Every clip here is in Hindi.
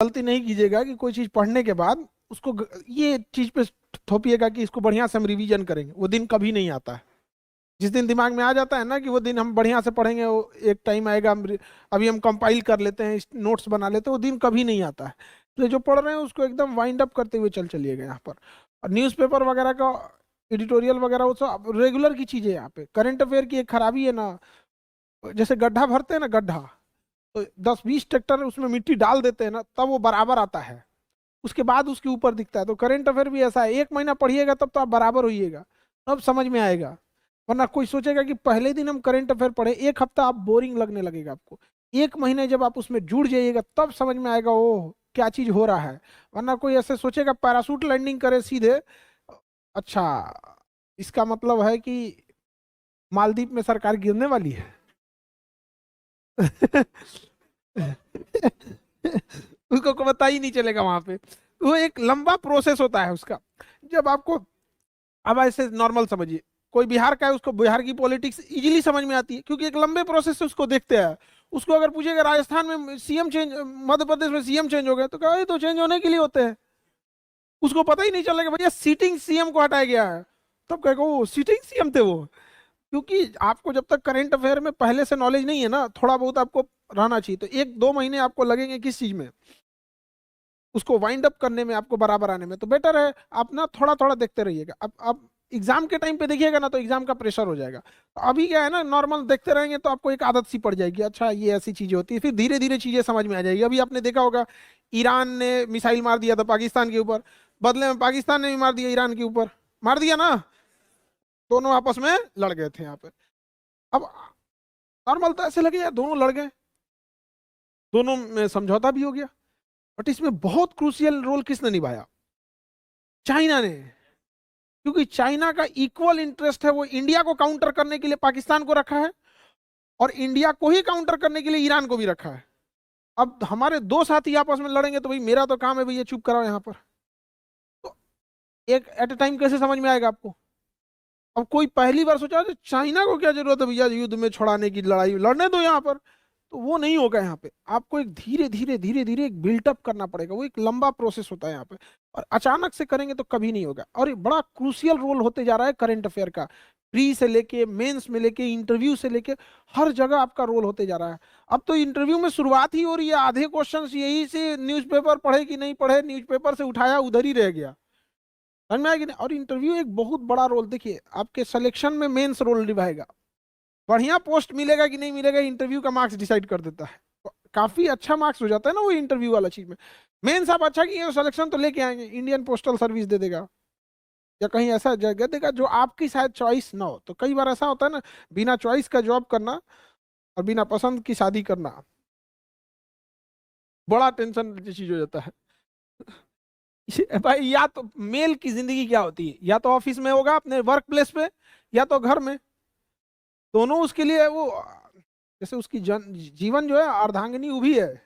गलती नहीं कीजिएगा कि कोई चीज पढ़ने के बाद उसको ये चीज पे थोपिएगा कि इसको बढ़िया से हम रिवीजन करेंगे। वो दिन कभी नहीं आता है। जिस दिन दिमाग में आ जाता है ना कि वो दिन हम बढ़िया से पढ़ेंगे, वो एक टाइम आएगा अभी हम कंपाइल कर लेते हैं, नोट्स बना लेते हैं, वो दिन कभी नहीं आता है। तो जो पढ़ रहे हैं उसको एकदम वाइंड अप करते हुए चलिएगा यहाँ पर। और न्यूज़पेपर वगैरह का एडिटोरियल वगैरह वो सब रेगुलर की चीजें। यहाँ पे करंट अफेयर की एक खराबी है ना, जैसे गड्ढा भरते हैं ना, गड्ढा तो 10-20 ट्रैक्टर उसमें मिट्टी डाल देते हैं ना, तब वो बराबर आता है, उसके बाद उसके ऊपर दिखता है। तो करंट अफेयर भी ऐसा है, 1 महीना पढ़िएगा तब तो आप बराबर होइएगा, तब समझ में आएगा। वरना कोई सोचेगा कि पहले दिन हम करंट अफेयर पढ़े, एक हफ्ता आप बोरिंग लगने लगेगा आपको। 1 महीने जब आप उसमें जुड़ जाइएगा तब समझ में आएगा ओह क्या चीज हो रहा है। वरना कोई ऐसे सोचेगा पैरासूट लैंडिंग करे सीधे, अच्छा इसका मतलब है कि मालदीव में सरकार गिरने वाली है। उसको को पता ही नहीं चलेगा वहां पे। वो एक लंबा प्रोसेस होता है उसका। जब आपको, अब ऐसे नॉर्मल समझिए, कोई बिहार का है, उसको बिहार की पॉलिटिक्स इजीली समझ में आती है क्योंकि एक लंबे प्रोसेस से उसको देखते हैं। उसको अगर पूछेगा राजस्थान में सीएम चेंज, मध्य प्रदेश में सीएम चेंज हो गया, तो कहा ये तो चेंज होने के लिए होते हैं। उसको पता ही नहीं चलेगा भैया सीटिंग सीएम को हटाया गया है, तब कहेगा वो सीटिंग सीएम थे वो। क्योंकि आपको जब तक करंट अफेयर में पहले से नॉलेज नहीं है ना, थोड़ा बहुत आपको रहना चाहिए। तो 1-2 महीने आपको लगेंगे किस चीज में, उसको वाइंड अप करने में, आपको बराबर आने में। तो बेटर है आप ना थोड़ा थोड़ा देखते रहिएगा। अब एग्जाम के टाइम पे देखिएगा ना तो एग्जाम का प्रेशर हो जाएगा। तो अभी क्या है ना, नॉर्मल देखते रहेंगे तो आपको एक आदत सी पड़ जाएगी, अच्छा ये ऐसी चीजें होती है, फिर धीरे धीरे चीजें समझ में आ जाएगी। अभी आपने देखा होगा ईरान ने मिसाइल मार दिया था पाकिस्तान के ऊपर, बदले में पाकिस्तान ने भी मार दिया ईरान के ऊपर, मार दिया ना, दोनों आपस में लड़ गए थे यहाँ पे। अब नॉर्मल तो ऐसे लगे यार दोनों लड़ गए, दोनों में समझौता भी हो गया, बट इसमें बहुत क्रूशियल रोल किसने निभाया? चाइना ने। क्योंकि चाइना का इक्वल इंटरेस्ट है, वो इंडिया को काउंटर करने के लिए पाकिस्तान को रखा है और इंडिया को ही काउंटर करने के लिए ईरान को भी रखा है। अब हमारे दो साथी आपस में लड़ेंगे तो भाई मेरा तो काम है भैया चुप कराओ यहाँ पर। तो एक एट ए टाइम कैसे समझ में आएगा आपको? अब कोई पहली बार सोचा तो चाइना को क्या जरूरत है भैया युद्ध में छुड़ाने की, लड़ाई लड़ने दो यहाँ पर, तो वो नहीं होगा यहाँ पे। आपको एक धीरे धीरे धीरे धीरे एक बिल्टअप करना पड़ेगा, वो एक लंबा प्रोसेस होता है यहाँ पे। और अचानक से करेंगे तो कभी नहीं होगा। और ये बड़ा क्रूशियल रोल होते जा रहा है करंट अफेयर का, प्री से लेके मेंस में लेके इंटरव्यू से लेके हर जगह आपका रोल होते जा रहा है। अब तो इंटरव्यू में शुरुआत ही हो रही है, आधे क्वेश्चंस यही से न्यूज़पेपर पढ़े कि नहीं पढ़े, न्यूज़पेपर से उठाया उधर ही रह गया। समझ में आएगी नहीं? और इंटरव्यू एक बहुत बड़ा रोल, देखिए आपके सिलेक्शन में मेंस रोल निभाएगा। बढ़िया पोस्ट मिलेगा कि नहीं मिलेगा इंटरव्यू का मार्क्स डिसाइड कर देता है। तो काफी अच्छा मार्क्स हो जाता है ना वो इंटरव्यू वाला चीज में। मेंस आप अच्छा किए तो सिलेक्शन तो लेके आएंगे, इंडियन पोस्टल सर्विस दे देगा या कहीं ऐसा जगह देगा जो आपकी शायद चॉइस ना हो। तो कई बार ऐसा होता है ना, बिना चॉइस का जॉब करना और बिना पसंद की शादी करना बड़ा टेंशन चीज हो जाता है। भाई या तो मेल की जिंदगी क्या होती है, या तो ऑफिस में होगा अपने वर्क प्लेस पे, या तो घर में। दोनों उसके लिए वो, जैसे उसकी जीवन जो है अर्धांगिनी उभी है,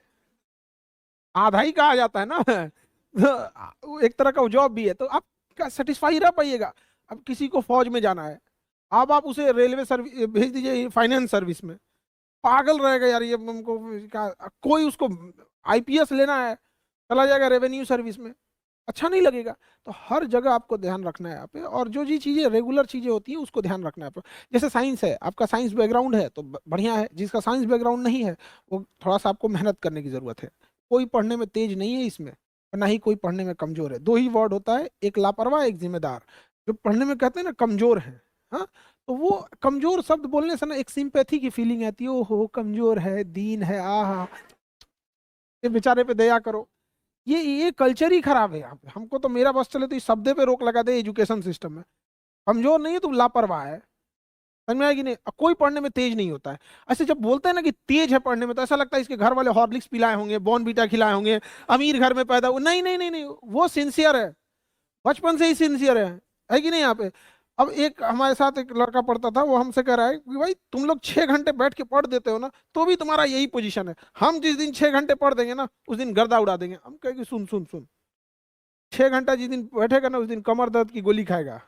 आधा ही कहा जाता है ना। तो वो एक तरह का जॉब भी है, तो आप सेटिस्फाई रह पाइएगा। अब किसी को फौज में जाना है, अब आप उसे रेलवे सर्विस भेज दीजिए, फाइनेंस सर्विस में, पागल रहेगा यार ये हमको कोई उसको आईपीएस लेना है, चला जाएगा रेवेन्यू सर्विस में, अच्छा नहीं लगेगा। तो हर जगह आपको ध्यान रखना है यहाँ पे, और जो जी चीजें रेगुलर चीजें होती हैं उसको ध्यान रखना है आपको। जैसे साइंस है, आपका साइंस बैकग्राउंड है तो बढ़िया है, जिसका साइंस बैकग्राउंड नहीं है वो थोड़ा सा आपको मेहनत करने की जरूरत है। कोई पढ़ने में तेज नहीं है इसमें, और ना ही कोई पढ़ने में कमजोर है। दो ही वर्ड होता है, एक लापरवाह एक जिम्मेदार। जो पढ़ने में कहते हैं ना कमजोर है, हाँ, तो वो कमजोर शब्द बोलने से ना एक सिंपैथी की फीलिंग आती है, ओहो कमजोर है, दीन है, आहा ये बेचारे पे दया करो। ये कल्चर ही खराब है यहाँ पे। हमको तो मेरा बस चले तो इस शब्दे पे रोक लगा दे एजुकेशन सिस्टम में। कमजोर नहीं है तो लापरवाह है। समझ में आएगी नहीं? कोई पढ़ने में तेज नहीं होता है। ऐसे जब बोलते हैं ना कि तेज है पढ़ने में, तो ऐसा लगता है इसके घर वाले हॉर्लिक्स पिलाए होंगे, बॉर्नवीटा खिलाए होंगे, अमीर घर में पैदा हुआ। नहीं नहीं नहीं नहीं, वो सिंसियर है, बचपन से ही सिंसियर है कि नहीं यहाँ पे? अब एक हमारे साथ एक लड़का पढ़ता था, वो हमसे कह रहा है कि भाई तुम लोग 6 घंटे बैठ के पढ़ देते हो ना, तो भी तुम्हारा यही पोजीशन है। हम जिस दिन 6 घंटे पढ़ देंगे ना उस दिन गर्दा उड़ा देंगे। हम कहेंगे सुन सुन सुन, 6 घंटा जिस दिन बैठेगा ना उस दिन कमर दर्द की गोली खाएगा।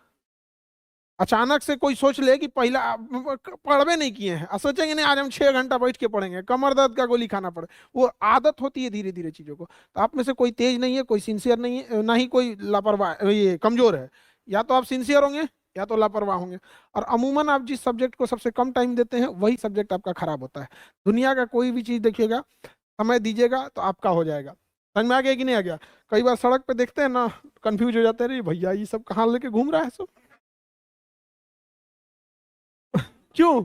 अचानक से कोई सोच ले कि पहला पढ़वे नहीं किए हैं, सोचेंगे नहीं आज हम 6 घंटा बैठ के पढ़ेंगे, कमर दर्द का गोली खाना पड़े। वो आदत होती है धीरे धीरे चीजों को। तो आप में से कोई तेज नहीं है, कोई सिंसियर नहीं है, ना ही कोई लापरवाह ये कमजोर है। या तो आप सिंसियर होंगे या तो लापरवाह होंगे। और अमूमन आप जिस सब्जेक्ट को सबसे कम टाइम देते हैं वही सब्जेक्ट आपका खराब होता है। दुनिया का कोई भी चीज देखिएगा, समय दीजिएगा तो आपका हो जाएगा। समझ में आ गया कि नहीं आ गया? कई बार सड़क पे देखते हैं ना, कंफ्यूज हो जाते हैं, अरे भैया ये सब कहाँ लेके घूम रहा है सब। क्यों?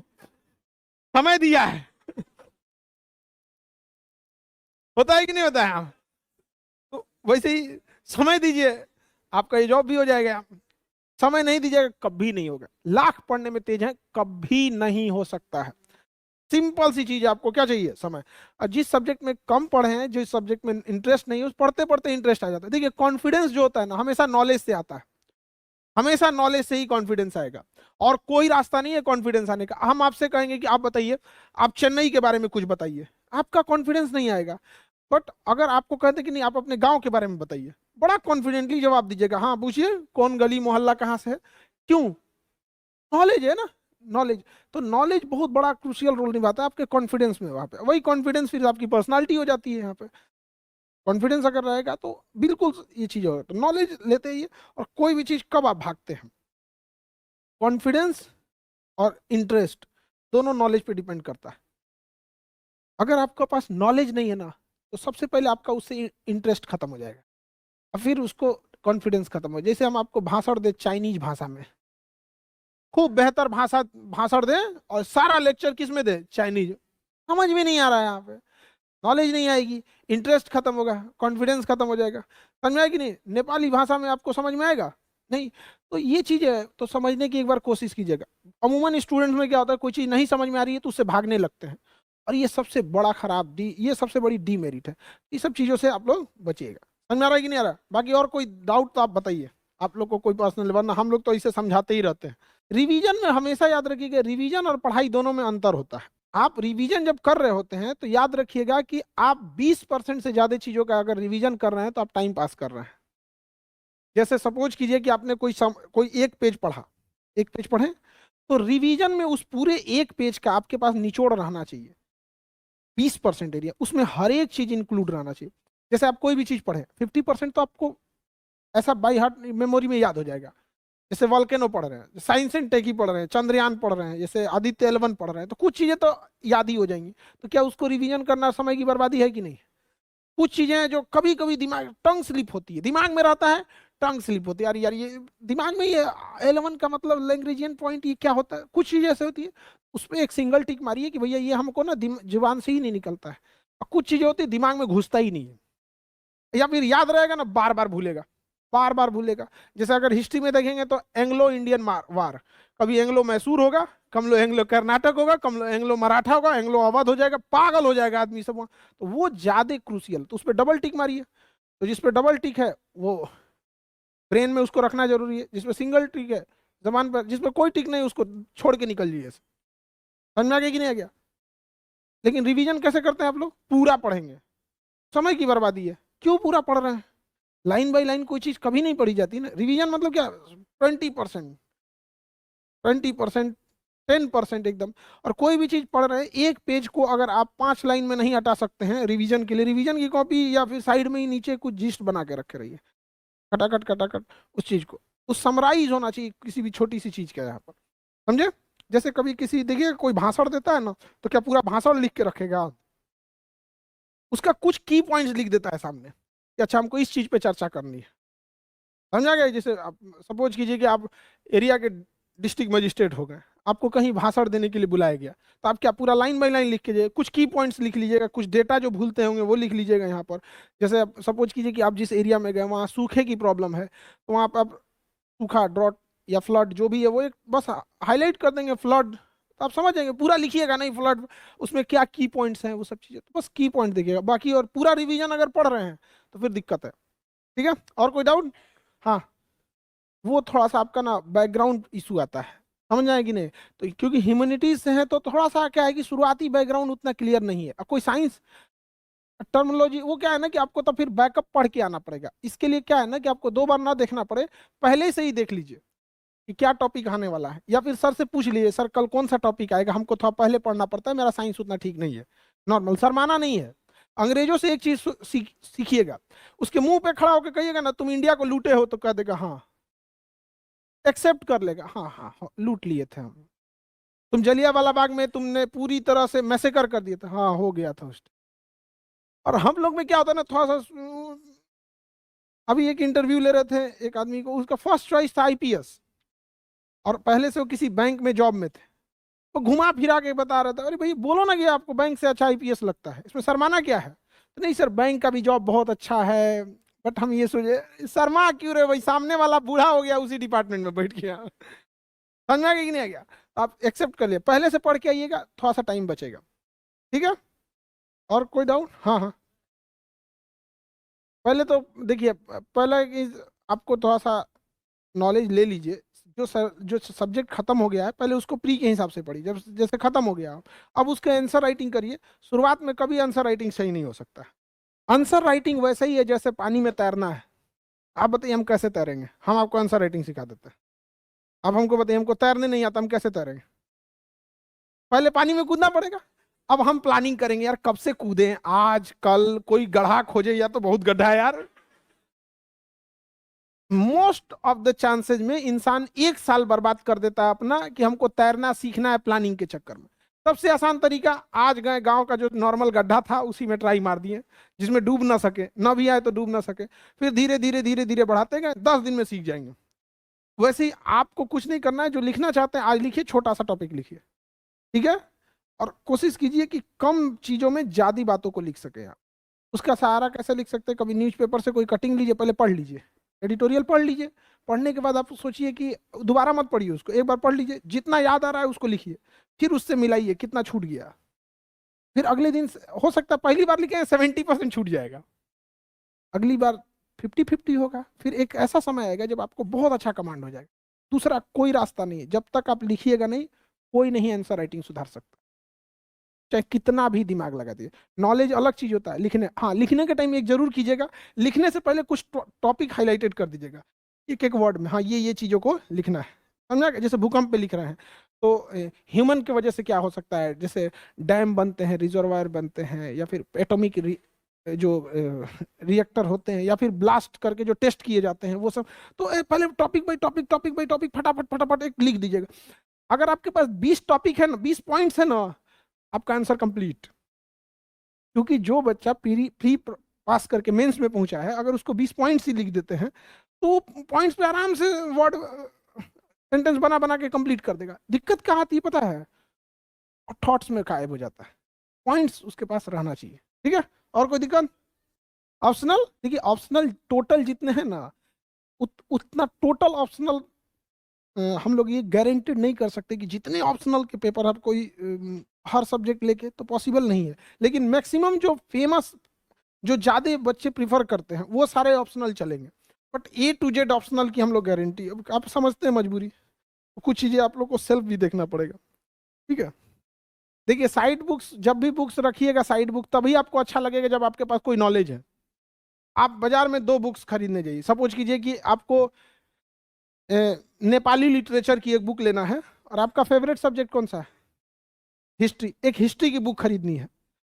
समय दिया है। होता है कि नहीं होता है? हाँ। तो वैसे ही समय दीजिए, आपका ये जॉब भी हो जाएगा। समय नहीं दीजिएगा कभी नहीं होगा। लाख पढ़ने में तेज है, कभी नहीं हो सकता है। सिंपल सी चीज है, आपको क्या चाहिए? समय। और जिस सब्जेक्ट में कम पढ़े हैं, जिस सब्जेक्ट में इंटरेस्ट नहीं है, उस पढ़ते पढ़ते इंटरेस्ट आ जाता है। देखिए कॉन्फिडेंस जो होता है ना, हमेशा नॉलेज से आता है। हमेशा नॉलेज से ही कॉन्फिडेंस आएगा। और कोई रास्ता नहीं है कॉन्फिडेंस आने का। हम आपसे कहेंगे कि आप बताइए, आप चेन्नई के बारे में कुछ बताइए, आपका कॉन्फिडेंस नहीं आएगा। बट अगर आपको कहते कि नहीं आप अपने गांव के बारे में बताइए, बड़ा कॉन्फिडेंटली जवाब दीजिएगा। हाँ पूछिए, कौन गली मोहल्ला कहाँ से है। क्यों? नॉलेज है ना, नॉलेज। तो नॉलेज बहुत बड़ा क्रूशियल रोल निभाता है आपके कॉन्फिडेंस में। वहां पे वही कॉन्फिडेंस फिर आपकी पर्सनालिटी हो जाती है। यहाँ पे कॉन्फिडेंस अगर रहेगा तो बिल्कुल ये चीज होगा। तो नॉलेज लेते ही है। और कोई भी चीज कब आप भागते हैं, कॉन्फिडेंस और इंटरेस्ट दोनों नॉलेज पे डिपेंड करता है। अगर आपके पास नॉलेज नहीं है ना, तो सबसे पहले आपका उससे इंटरेस्ट खत्म हो जाएगा, और फिर उसको कॉन्फिडेंस खत्म हो। जैसे हम आपको भाषण दे चाइनीज भाषा में, खूब बेहतर भाषा भाषण दे, और सारा लेक्चर किस में दे? चाइनीज। समझ में नहीं आ रहा है यहाँ पे, नॉलेज नहीं आएगी, इंटरेस्ट खत्म होगा, कॉन्फिडेंस खत्म हो जाएगा। समझ में आएगी नहीं? नेपाली भाषा में आपको समझ में आएगा नहीं। तो ये चीज है, तो समझने की एक बार कोशिश कीजिएगा। अमूमन स्टूडेंट्स में क्या होता है, कोई चीज नहीं समझ में आ रही है तो उससे भागने लगते हैं। और ये सबसे बड़ा खराब ये सबसे बड़ी डीमेरिट है। ये सब चीजों से आप लोग बचिएगा। समझ में आ रहा है कि नहीं आ रहा? बाकी और कोई डाउट तो आप बताइए, आप लोग को कोई पर्सनल, वरना हम लोग तो इसे समझाते ही रहते हैं। रिवीजन में हमेशा याद रखिएगा, रिवीजन और पढ़ाई दोनों में अंतर होता है। आप रिवीजन जब कर रहे होते हैं तो याद रखिएगा कि आप 20% से ज्यादा चीजों का अगर रिवीजन कर रहे हैं तो आप टाइम पास कर रहे हैं। जैसे सपोज कीजिए कि आपने कोई एक पेज पढ़ा, एक पेज पढ़े, तो रिवीजन में उस पूरे एक पेज का आपके पास निचोड़ रहना चाहिए। 20% एरिया, उसमें हर एक चीज इंक्लूड रहना चाहिए। जैसे आप कोई भी चीज पढ़े, 50% तो आपको ऐसा बाई हार्ट मेमोरी में याद हो जाएगा। जैसे वॉल्केनो पढ़ रहे हैं, साइंस एंड टेक ही पढ़ रहे हैं, चंद्रयान पढ़ रहे हैं, जैसे आदित्य एल1 पढ़ रहे हैं, तो कुछ चीजें तो याद ही हो जाएंगी। तो क्या उसको रिवीजन करना समय की बर्बादी है कि नहीं? कुछ चीजें हैं जो कभी कभी दिमाग टंग स्लिप होती है, दिमाग में रहता है, टंग स्लिप होती है, यार यार ये दिमाग में, ये एल1 का मतलब लैंग्वेजियन पॉइंट ये क्या होता है, कुछ चीजें ऐसे होती है। उस पर एक सिंगल टिक मारिए कि भैया ये हमको ना जुबान से ही नहीं निकलता है। और कुछ चीजें होती है दिमाग में घुसता ही नहीं है, या फिर याद रहेगा ना बार बार भूलेगा, बार बार भूलेगा। जैसे अगर हिस्ट्री में देखेंगे तो एंग्लो इंडियन वार, कभी एंग्लो मैसूर होगा, कम एंग्लो कर्नाटक होगा, कम एंग्लो मराठा होगा, एंग्लो अवध हो जाएगा, पागल हो जाएगा आदमी सब वहाँ। तो वो ज्यादा क्रूसियल, तो उस पर डबल टिक मारिए। तो जिस पे डबल टिक है वो ब्रेन में उसको रखना जरूरी है, जिसपे सिंगल टिक है जबान पर, जिसपे कोई टिक नहीं उसको छोड़ के निकल जाइए। समझ में आ गया कि नहीं आ गया? लेकिन रिवीजन कैसे करते हैं आप लोग? पूरा पढ़ेंगे, समय की बर्बादी है। क्यों पूरा पढ़ रहे हैं? लाइन बाई लाइन कोई चीज कभी नहीं पढ़ी जाती ना। रिवीजन मतलब क्या? 20%, 20%, 10% एकदम। और कोई भी चीज पढ़ रहे हैं, एक पेज को अगर आप 5 लाइन में नहीं हटा सकते हैं रिवीजन के लिए, रिवीजन की कॉपी या फिर साइड में ही नीचे कुछ जिस्ट बना के रखे रहिए, खटाखट खटाखट उस चीज को, उस समराइज होना चाहिए किसी भी छोटी सी चीज का यहाँ पर। समझे? जैसे कभी किसी देखिए कोई भाषण देता है ना, तो क्या पूरा भाषण लिख के रखेगा? उसका कुछ की पॉइंट्स लिख देता है सामने कि अच्छा हमको इस चीज पे चर्चा करनी है। समझा गया? जैसे आप सपोज कीजिए कि आप एरिया के डिस्ट्रिक्ट मजिस्ट्रेट हो गए, आपको कहीं भाषण देने के लिए बुलाया गया, तो आप क्या पूरा लाइन बाई लाइन लिख के जाइए, कुछ की पॉइंट्स लिख लीजिएगा, कुछ डेटा जो भूलते होंगे वो लिख लीजिएगा यहाँ पर। जैसे आप सपोज कीजिए कि आप जिस एरिया में गए वहाँ सूखे की प्रॉब्लम है, तो वहाँ पर आप सूखा, ड्रॉट या फ्लड जो भी है वो एक बस हाईलाइट कर देंगे, फ्लड, तो आप समझ जाएंगे। पूरा लिखिएगा नहीं फ्लड, उसमें क्या की पॉइंट्स हैं वो सब चीज़ें, तो बस की पॉइंट देखिएगा बाकी। और पूरा रिवीजन अगर पढ़ रहे हैं तो फिर दिक्कत है। ठीक है? और कोई डाउट? हाँ, वो थोड़ा सा आपका ना बैकग्राउंड इशू आता है, समझ आए कि नहीं? तो क्योंकि ह्यूमैनिटीज से है तो थोड़ा सा क्या है कि शुरुआती बैकग्राउंड उतना क्लियर नहीं है। अब कोई साइंस टर्मिनोलॉजी वो क्या है ना कि आपको तो फिर बैकअप पढ़ के आना पड़ेगा। इसके लिए क्या है ना कि आपको 2 बार ना देखना पड़े, पहले से ही देख लीजिए। कि क्या टॉपिक आने वाला है, या फिर सर से पूछ लीजिए सर कल कौन सा टॉपिक आएगा, हमको थोड़ा पहले पढ़ना पड़ता है, मेरा साइंस उतना ठीक नहीं है। नॉर्मल, शर्माना नहीं है। अंग्रेजों से एक चीज सीखिएगा, उसके मुंह पे खड़ा होकर कहिएगा ना तुम इंडिया को लूटे हो, तो कह देगा हाँ, एक्सेप्ट कर लेगा, हाँ हाँ हाँ लूट लिए थे हम। तुम जलियांवाला बाग में तुमने पूरी तरह से मैसेकर कर दिया था, हाँ हो गया था उस time। और हम लोग में क्या होता है ना, थोड़ा सा अभी एक इंटरव्यू ले रहे थे एक आदमी को, उसका फर्स्ट चॉइस था आईपीएस, और पहले से वो किसी बैंक में जॉब में थे। वो घुमा फिरा के बता रहा था, अरे भाई बोलो ना कि आपको बैंक से अच्छा आईपीएस लगता है, इसमें शर्माना क्या है? तो नहीं सर बैंक का भी जॉब बहुत अच्छा है, बट हम ये सोचे, शर्मा क्यों रहे भाई, सामने वाला बूढ़ा हो गया उसी डिपार्टमेंट में बैठ गया। समझ में कि नहीं आ गया? आप एक्सेप्ट कर लिए, पहले से पढ़ के आइएगा, थोड़ा सा टाइम बचेगा। ठीक है, और कोई डाउट? हाँ हाँ, पहले तो देखिए, पहले कि आपको थोड़ा सा नॉलेज ले लीजिए। जो सब्जेक्ट खत्म हो गया है पहले उसको प्री के हिसाब से पढ़िए, जब जैसे खत्म हो गया अब उसके आंसर राइटिंग करिए। शुरुआत में कभी आंसर राइटिंग सही नहीं हो सकता। आंसर राइटिंग वैसे ही है जैसे पानी में तैरना है। आप बताइए हम कैसे तैरेंगे? हम आपको आंसर राइटिंग सिखा देते हैं। अब हमको बताइए, हमको तैरने नहीं आता, हम कैसे तैरेंगे? पहले पानी में कूदना पड़ेगा। अब हम प्लानिंग करेंगे यार कब से कूदें, आज कल कोई गड्ढा खोजे, या तो बहुत गड्ढा है यार। मोस्ट ऑफ द चांसेस में इंसान 1 साल बर्बाद कर देता है अपना, कि हमको तैरना सीखना है प्लानिंग के चक्कर में। सबसे आसान तरीका, आज गए गांव का जो नॉर्मल गड्ढा था उसी में ट्राई मार दिए, जिसमें डूब ना सके, ना भी आए तो डूब ना सके। फिर धीरे धीरे धीरे धीरे बढ़ाते गए, 10 दिन में सीख जाएंगे। वैसे ही आपको कुछ नहीं करना है, जो लिखना चाहते हैं आज लिखिए, छोटा सा टॉपिक लिखिए, ठीक है? और कोशिश कीजिए कि कम चीजों में ज्यादा बातों को लिख सके आप। उसका सहारा कैसे लिख सकते हैं? कभी न्यूज़पेपर से कोई कटिंग लीजिए, पहले पढ़ लीजिए, एडिटोरियल पढ़ लीजिए। पढ़ने के बाद आप सोचिए कि दोबारा मत पढ़िए उसको, एक बार पढ़ लीजिए, जितना याद आ रहा है उसको लिखिए, फिर उससे मिलाइए कितना छूट गया। फिर अगले दिन हो सकता है पहली बार लिखे 70% छूट जाएगा, अगली बार 50-50 होगा। फिर एक ऐसा समय आएगा जब आपको बहुत अच्छा कमांड हो जाएगा। दूसरा कोई रास्ता नहीं है, जब तक आप लिखिएगा नहीं, कोई नहीं आंसर राइटिंग सुधार सकता, चाहे कितना भी दिमाग लगा दिए। नॉलेज अलग चीज होता है, लिखने, हाँ लिखने के टाइम एक जरूर कीजिएगा, लिखने से पहले कुछ टॉपिक हाईलाइटेड कर दीजिएगा, एक एक वर्ड में, हाँ ये चीजों को लिखना है। समझा? जैसे भूकंप पे लिख रहे हैं तो ह्यूमन की वजह से क्या हो सकता है, जैसे डैम बनते हैं, रिजर्वायर बनते हैं, या फिर एटॉमिक जो रिएक्टर होते हैं, या फिर ब्लास्ट करके जो टेस्ट किए जाते हैं वो सब। तो पहले topic by topic, topic by topic, फटाफट फटाफट एक लिख दीजिएगा। अगर आपके पास 20 टॉपिक है ना, 20 पॉइंट्स है ना, आपका आंसर कंप्लीट। क्योंकि जो बच्चा प्री प्री पास करके मेंस में पहुंचा है, अगर उसको 20 पॉइंट्स ही लिख देते हैं तो पॉइंट्स पे आराम से वर्ड सेंटेंस बना बना के कंप्लीट कर देगा। दिक्कत कहाँ आती है पता है? और थॉट्स में गायब हो जाता है। पॉइंट्स उसके पास रहना चाहिए, ठीक है? और कोई दिक्कत? ऑप्शनल, देखिए ऑप्शनल टोटल जितने हैं ना, उतना टोटल ऑप्शनल हम लोग ये गारंटेड नहीं कर सकते कि जितने ऑप्शनल के पेपर हर कोई हर सब्जेक्ट लेके, तो पॉसिबल नहीं है। लेकिन मैक्सिमम जो फेमस, जो ज्यादा बच्चे प्रीफर करते हैं, वो सारे ऑप्शनल चलेंगे। But A to Z optional की हम लोग गारंटी, अब आप समझते हैं मजबूरी, तो कुछ चीजें आप लोग को सेल्फ भी देखना पड़ेगा, ठीक है? देखिए साइड बुक्स, जब भी बुक्स रखिएगा साइड बुक, तभी आपको अच्छा लगेगा जब आपके पास कोई नॉलेज है। आप बाजार में 2 बुक्स खरीदने जाइए, सपोज कीजिए कि आपको नेपाली लिटरेचर की एक बुक लेना है, और आपका फेवरेट सब्जेक्ट कौन सा है? हिस्ट्री। एक हिस्ट्री की बुक खरीदनी है,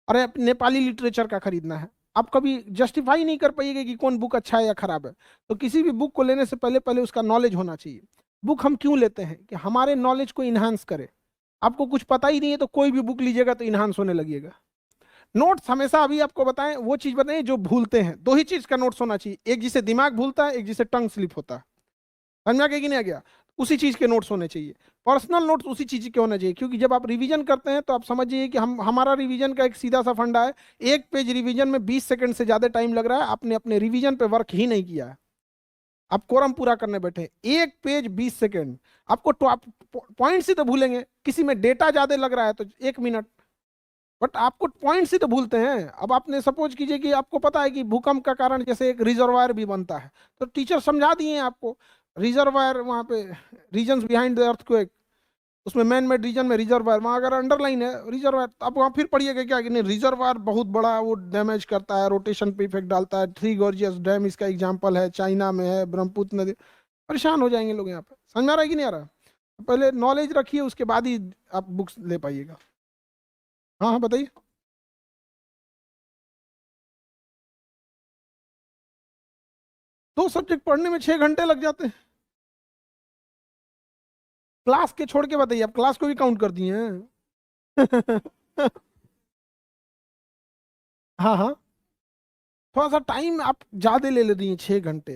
और नेपाली लिटरेचर का खरीदना है। आप कभी जस्टिफाई नहीं कर पाइएगा कि कौन बुक अच्छा है या खराब है। तो किसी भी बुक को लेने से पहले पहले उसका नॉलेज होना चाहिए। बुक हम क्यों लेते हैं? कि हमारे नॉलेज को इन्हांस करे। आपको कुछ पता ही नहीं है तो कोई भी बुक लीजिएगा तो इन्हांस होने लगेगा। नोट्स हमेशा, अभी आपको बताएं, वो चीज बताएं जो भूलते हैं। 2 ही चीज का नोट्स होना चाहिए, एक जिसे दिमाग भूलता है, एक जिसे टंग स्लिप होता है। समझा कि नहीं आ गया? उसी चीज के नोट्स होने चाहिए। पर्सनल नोट्स उसी चीज के होने चाहिए, क्योंकि जब आप रिवीजन करते हैं तो आप समझिए कि हमारा रिवीजन का एक सीधा सा फंडा है, एक पेज रिवीजन में 20 सेकंड से ज्यादा टाइम लग रहा है, आपने अपने रिवीजन पे वर्क ही नहीं किया है। आप कोरम पूरा करने बैठे हैं, एक पेज 20 सेकंड, आपको पॉइंट्स ही तो भूलेंगे। किसी में डेटा ज्यादा लग रहा है तो 1 मिनट, बट आपको पॉइंट्स ही तो भूलते हैं। अब आपने सपोज कीजिए कि आपको पता है कि भूकंप का कारण जैसे एक रिजर्वायर भी बनता है, तो टीचर समझा दिए हैं आपको, रिजर्वायर वहाँ पे, रीजन्स बिहाइंड द अर्थक्वेक, उसमें मैन मेड रीजन में रिजर्वायर, वहाँ अगर अंडरलाइन है रिजर्वायर, तो आप वहाँ फिर पढ़िएगा क्या कि नहीं, रिजर्वायर बहुत बड़ा वो डैमेज करता है, रोटेशन पे इफेक्ट डालता है। थ्री गॉर्जियस डैम इसका एग्जाम्पल है, चाइना में है, ब्रह्मपुत्र नदी। परेशान हो जाएंगे लोग यहाँ पे। समझ में आ रहा है कि नहीं आ रहा? पहले नॉलेज रखिए, उसके बाद ही आप बुक्स ले पाइएगा। हाँ हाँ बताइए। 2 सब्जेक्ट पढ़ने में 6 घंटे लग जाते हैं। क्लास के छोड़ के बताइए, आप क्लास को भी काउंट कर दिए हैं। हाँ हाँ, थोड़ा सा टाइम आप ज्यादा ले रही हैं, 6 घंटे।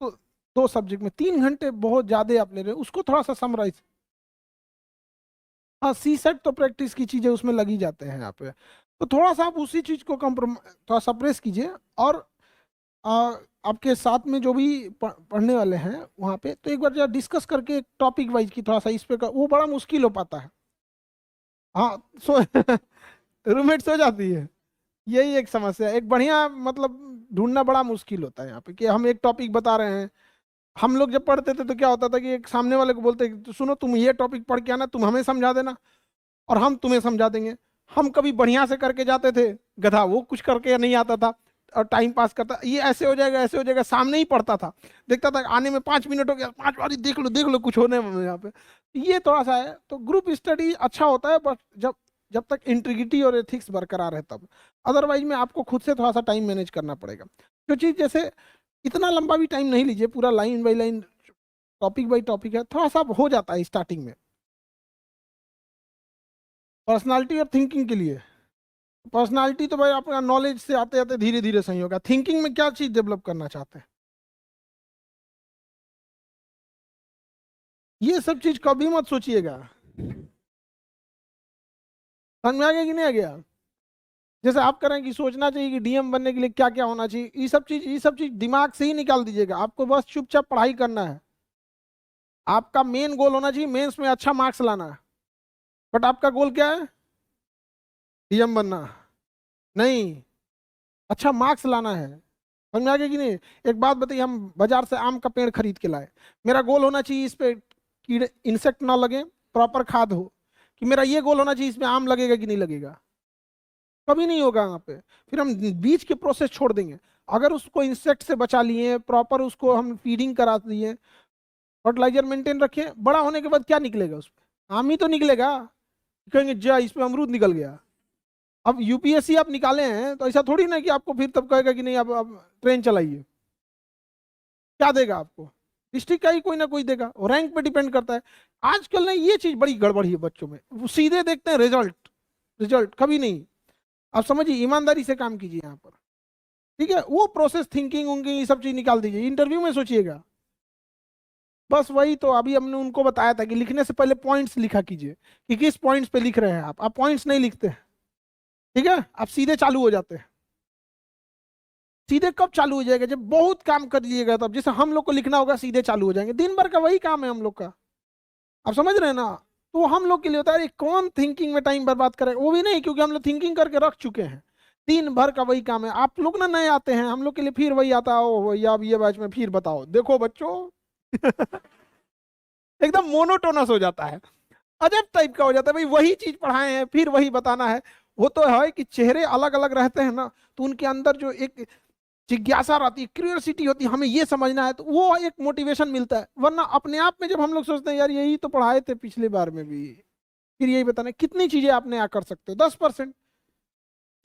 तो 2 सब्जेक्ट में 3 घंटे बहुत ज्यादा आप ले रहे हैं, उसको थोड़ा सा समराइज। हाँ, सी सेट तो प्रैक्टिस की चीजें उसमें लगी जाते हैं यहाँ पे। तो थोड़ा सा आप उसी चीज को कम्प्रोम थोड़ा सप्रेस कीजिए। और आ, आपके साथ में जो भी पढ़ने वाले हैं वहाँ पे, तो एक बार जरा डिस्कस करके एक टॉपिक वाइज की थोड़ा सा इस पे वो बड़ा मुश्किल हो पाता है। हाँ, सो रूममेट सो जाती है। यही एक समस्या है, एक बढ़िया मतलब ढूंढना बड़ा मुश्किल होता है यहाँ पे, कि हम एक टॉपिक बता रहे हैं। हम लोग जब पढ़ते थे तो क्या होता था कि एक सामने वाले को बोलते तो सुनो तुम ये टॉपिक पढ़ के आना, तुम हमें समझा देना और हम तुम्हें समझा देंगे। हम कभी बढ़िया से करके जाते थे, गधा वो कुछ करके नहीं आता था और टाइम पास करता, ये ऐसे हो जाएगा ऐसे हो जाएगा, सामने ही पढ़ता था। देखता था आने में 5 मिनट हो गया, 5 बार देख लो कुछ होने में यहाँ पे। ये थोड़ा सा है, तो ग्रुप स्टडी अच्छा होता है, बट जब जब तक इंटीग्रिटी और एथिक्स बरकरार है तब। अदरवाइज में आपको खुद से थोड़ा सा टाइम मैनेज करना पड़ेगा। जो चीज़ जैसे इतना लंबा भी टाइम नहीं लीजिए, पूरा line by line topic by topic है, थोड़ा सा हो जाता है स्टार्टिंग में। पर्सनालिटी और थिंकिंग के लिए, पर्सनालिटी तो भाई आपका नॉलेज से आते आते धीरे धीरे सही होगा। थिंकिंग में क्या चीज डेवलप करना चाहते हैं, ये सब चीज कभी मत सोचिएगा। समझ में आ गया कि नहीं आ गया? जैसे आप करें कि सोचना चाहिए कि डीएम बनने के लिए क्या क्या होना चाहिए, ये सब चीज दिमाग से ही निकाल दीजिएगा। आपको बस चुपचाप पढ़ाई करना है। आपका मेन गोल होना चाहिए मेंस में अच्छा मार्क्स लाना है। बट आपका गोल क्या है? डीएम बनना नहीं, अच्छा मार्क्स लाना है। समझ में आ गया कि नहीं? एक बात बताइए, हम बाजार से आम का पेड़ खरीद के लाए, मेरा गोल होना चाहिए इस पे कीड़े इंसेक्ट ना लगे, प्रॉपर खाद हो। कि मेरा ये गोल होना चाहिए इसमें आम लगेगा कि नहीं लगेगा? कभी नहीं होगा वहाँ पे। फिर हम बीज के प्रोसेस छोड़ देंगे। अगर उसको इंसेक्ट से बचा लिए, प्रॉपर उसको हम फीडिंग करा दिए, फर्टिलाइजर मेंटेन रखें, बड़ा होने के बाद क्या निकलेगा उसमें? आम ही तो निकलेगा। कहेंगे जा इसमें अमरूद निकल गया। अब यूपीएससी आप निकाले हैं तो ऐसा थोड़ी ना कि आपको फिर तब कहेगा कि नहीं अब ट्रेन चलाइए। क्या देगा आपको? डिस्ट्रिक्ट का ही कोई ना कोई देगा, और रैंक पे डिपेंड करता है। आजकल ना ये चीज बड़ी गड़बड़ी है बच्चों में, वो सीधे देखते हैं रिजल्ट। रिजल्ट कभी नहीं। आप समझिए, ईमानदारी से काम कीजिए यहाँ पर। ठीक है, वो प्रोसेस थिंकिंग उनकी ये सब चीज निकाल दीजिए, इंटरव्यू में सोचिएगा। बस वही तो अभी हमने उनको बताया था कि लिखने से पहले पॉइंट्स लिखा कीजिए, कि किस पॉइंट्स पे लिख रहे हैं आप पॉइंट्स नहीं लिखते हैं। ठीक है, आप सीधे चालू हो जाते हैं। सीधे कब चालू हो जाएगा? जब बहुत काम कर लीजिएगा तब। जैसे हम लोग को लिखना होगा, सीधे चालू हो जाएंगे, दिन भर का वही काम है हम लोग का। आप समझ रहे हैं ना? तो हम लोग के लिए होता है, अरे कौन थिंकिंग में टाइम बर्बाद करेगा, वो भी नहीं, क्योंकि हम लोग थिंकिंग करके रख चुके हैं। दिन भर का वही काम है। आप लोग ना नए आते हैं, हम लोग के लिए फिर वही आता है, ओ भैया अब ये बैच में फिर बताओ, देखो बच्चों। एकदम मोनोटोनस हो जाता है, अजब टाइप का हो जाता है, भाई वही चीज पढ़ाए हैं फिर वही बताना है। वो तो है कि चेहरे अलग अलग रहते हैं ना, तो उनके अंदर जो एक जिज्ञासा रहती है, क्यूरियोसिटी होती है, हमें ये समझना है, तो वो एक मोटिवेशन मिलता है। वरना अपने आप में जब हम लोग सोचते हैं यार यही तो पढ़ाए थे पिछले बार में भी, फिर यही बताना, कितनी चीजें आप नया कर सकते हो? 10%।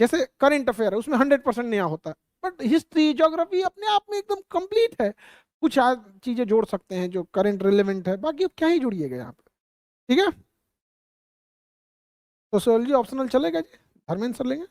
जैसे करंट अफेयर है, उसमें 100% नया होता है, बट हिस्ट्री ज्योग्राफी अपने आप में एकदम कंप्लीट है। कुछ चीजें जोड़ सकते हैं जो करंट रिलेवेंट है, बाकी अब क्या ही जोड़िएगा यहाँ पे। ठीक है, तो सोशियोलॉजी ऑप्शनल चलेगा जी, धर्मेंद्र सर लेंगे।